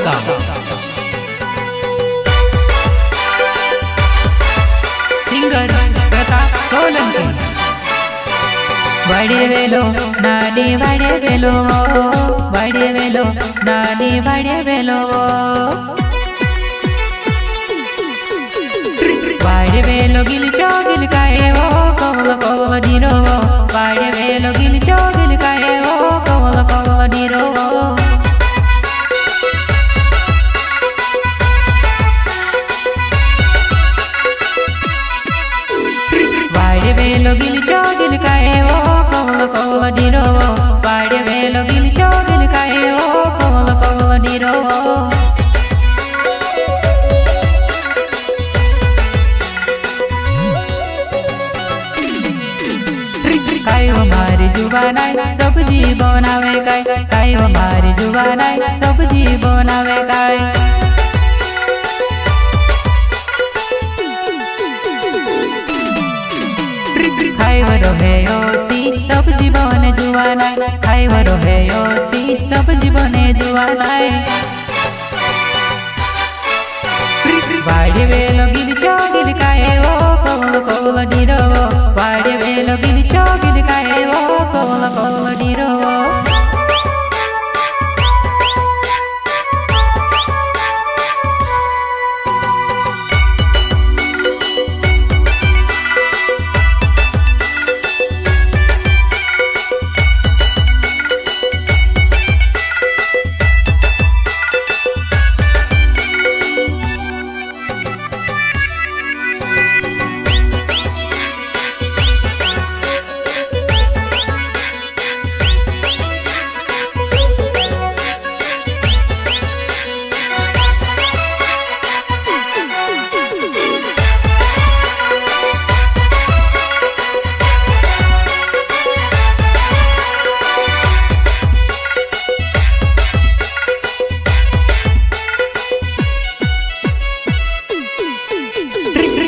गाम सिंगर प्रताप सोलंकी वाड़े वेलो नानी वाड़े वेलो वाड़े वेलो नानी वाड़े वेलो वाड़े वेलो गिलचो गिलकाए वो कवल कवल नीरो वाड़े वेलो गिलचो गिलकाए वो कवल कवल नीरो वाड़े वेलो गिलचो गिलकाए वो कवल कवल नीरो वाड़े वेलो गिलचो गिलकाए वो कवल कवल नीरो कायो मारी जुबानाय सब्जी बनावे काय कायो मारी जुबानाय सब्जी बनावे काय खाइवरो है योसी सब्जी बने जुबानाय खाइवरो है योसी सब्जी बने जुबानाय वाड़े वेलो गिलचो गिलकाए वो कवल कवल नीरो वाड़े वेलो गिलचो गिलकाए वो कवल कवल नीरो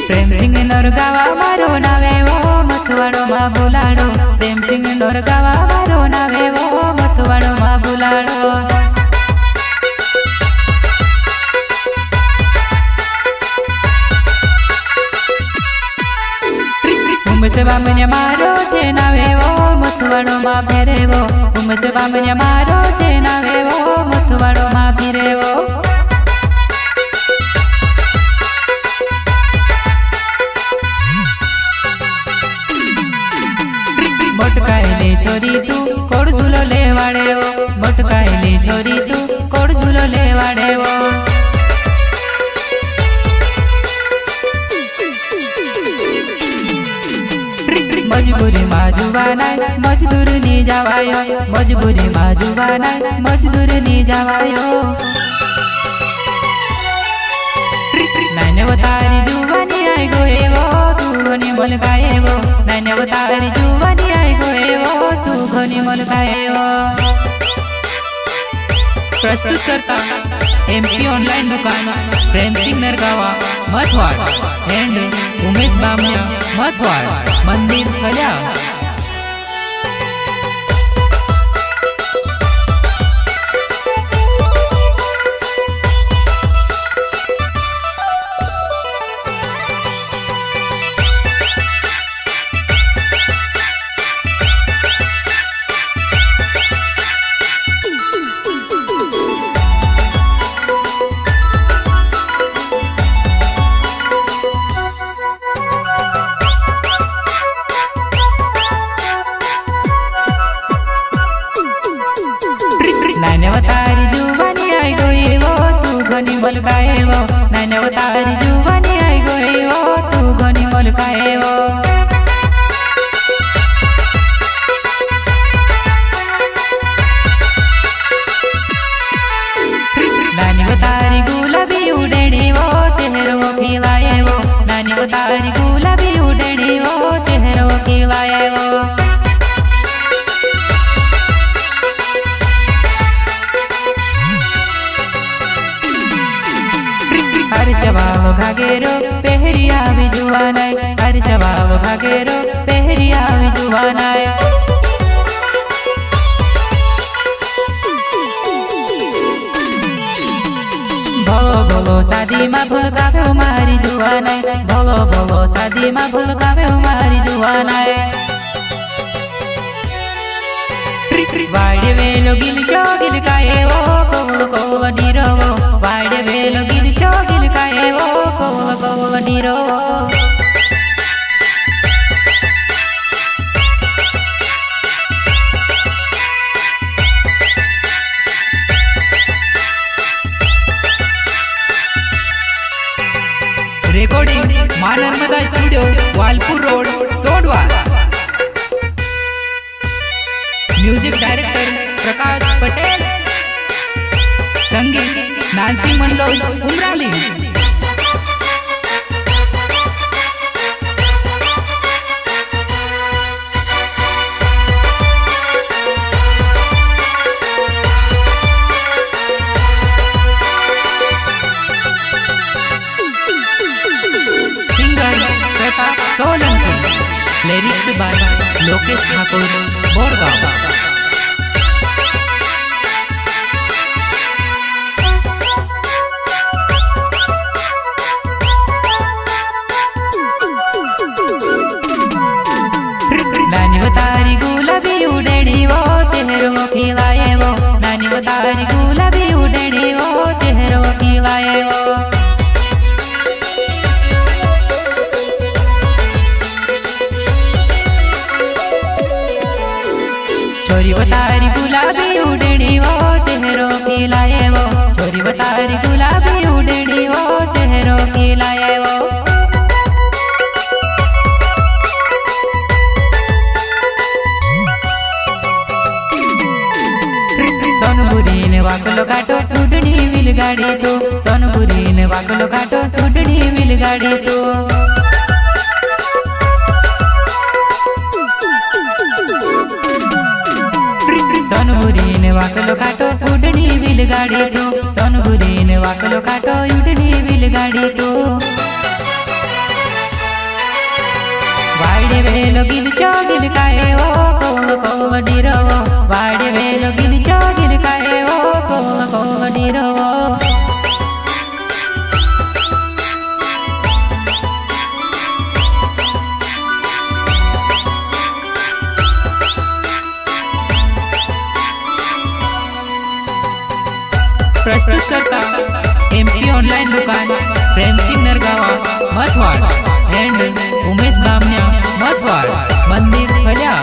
प्रेम सिंह नोरगावा मारो नावे वो मथुवाड़ो मा बुलाड़ो प्रेम सिंह नोरगावा मारो नावे वो मथुवाड़ो मा बुलाड़ो उमसे बामण्या मारो छे नावे वो मथुवाड़ो मा भेरे वो उमसे बामण्या मारो छे नावे वो मथुवाड़ो मा भेरे वो मोटकायली छोरी तू कोड़ झूलो लेवाड़े वो मोटकायली छोरी तू कोड़ झूलो लेवाड़े वो मजबूरी में जुबानाय मजदूर नी जावायो मजबूरी में जुबानाय मजदूर नी जावायो मैंने वो तारी जुबानी आई गोए वो तू घनी मलकाए वो मैंने वो तारी जुबानी आई गोए वो तू घनी मलकाए वो प्रस्तुत करता एमपी ऑनलाइन दुकान प्रेम सिंह नरगावा मथवाड़ एंड उमेश बामण्या मथवाड़ मंदिर कल्या नाने वो तारी जुबानी आई गोई वो तू घनी मलकाए वो नाने वो तारी जुबानी आई गोई वो तू घनी मलकाए वो नानी वो तारी गुलाबी उड़ेड़ी वो चेहरो खिलाए वो नानी वो तारी गुलाबी उड़ेड़ी वो चेहरो खिलाए वो हर जवाब भागेरो पहरिया भी जुवानाय हर जवाब भागेरो पहरिया भी जुवानाय ભોલો સાદી માં ભૂલકાવ્યો મારી જુવાનાય ભોલો ભોલો સાદી માં ભૂલકાવ્યો મારી જુવાનાય વાડે વેલો ગીલ ચોગીલ કાયેવો કોલ કોલ નીરવો વાડે વેલો ગીલ ચોગીલ કાયેવો કોલ કોલ નીરવો recording Maa Narmada studio Valpur road Sodwa. Music director Prakash Patel, संगीत नानसी मंडल उमराली। Solanki, lyrics by Lokesh Thakur Borgaon. नानी तारी गुलाबी उडेड़ी वो चेहरो खिलाए वो नानी तारी गुलाबी उडेड़ी वो चेहरो खिलाए वो छोरी तारी गुलाबी उडेड़ी वो चेहरो खिलाए वो छोरी तारी गुलाबी उडेड़ी वो चेहरो खिलाए वो सोनपुरी ने वाकलो काटो टूटनी विल गाड़ी तो सोनपुरी ने वाकलो काटो टूटनी विल गाड़ी तो सोनपुरी ने वाकलो काटो उडनी विल गाड़ी तो सोनपुरी ने वाकलो काटो उडनी विल गाड़ी तो वाड़े वेलो गिल चोगिल काए वो कोल कोल निरवो वाड़े वेलो गिल चोगिल काए वो कोल कोल निरवो प्रस्तुत करता एमपी ऑनलाइन दुकान प्रेम सिंह नरगावा मथवाड़ एंड उमेश बामण्या मथवाड़ मंदिर खल्या।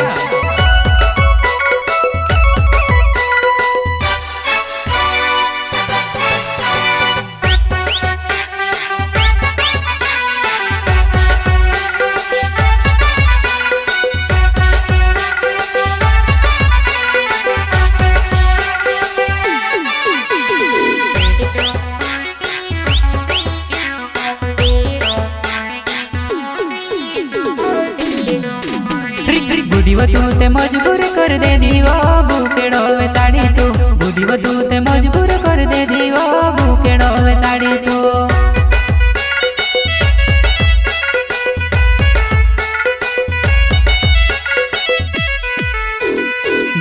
बुढ़ी तू ते मजबूर कर दे दीवो भूखेड़ो वे साड़ी तू बुढ़ी तू ते मजबूर कर दे दीवो भूखेड़ो वे साड़ी तू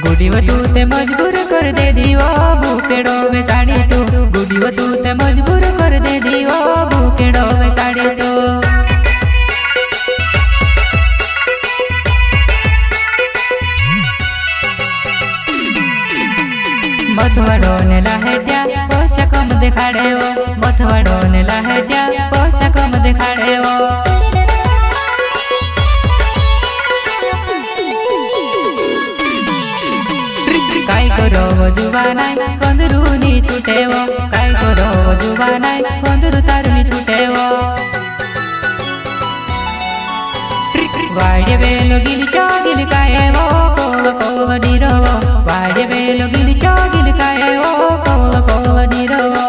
बुढ़ी तू ते मजबूर कर दे दीवो भूखेड़ो वे साड़ी तू बुढ़ी तू ते मजबूर कर दे दीवो भूखेड़ो वे साड़ी तू मथवाड़ो ने लहटिया पोषा कम दिखाड़े वो मथवाड़ो ने लहटिया पोषा कम दिखाड़े वो काई करो वो जुवानाय कंदरू नी छूटे वो काई करो वो जुवानाय कंदरू तारू नी छूटे वो वाड़े वेलो गिल चोगिल काए वो कोल कोल निरवो वाड़े वेलो गिल चोगिल काए वो कोल कोल निरवो।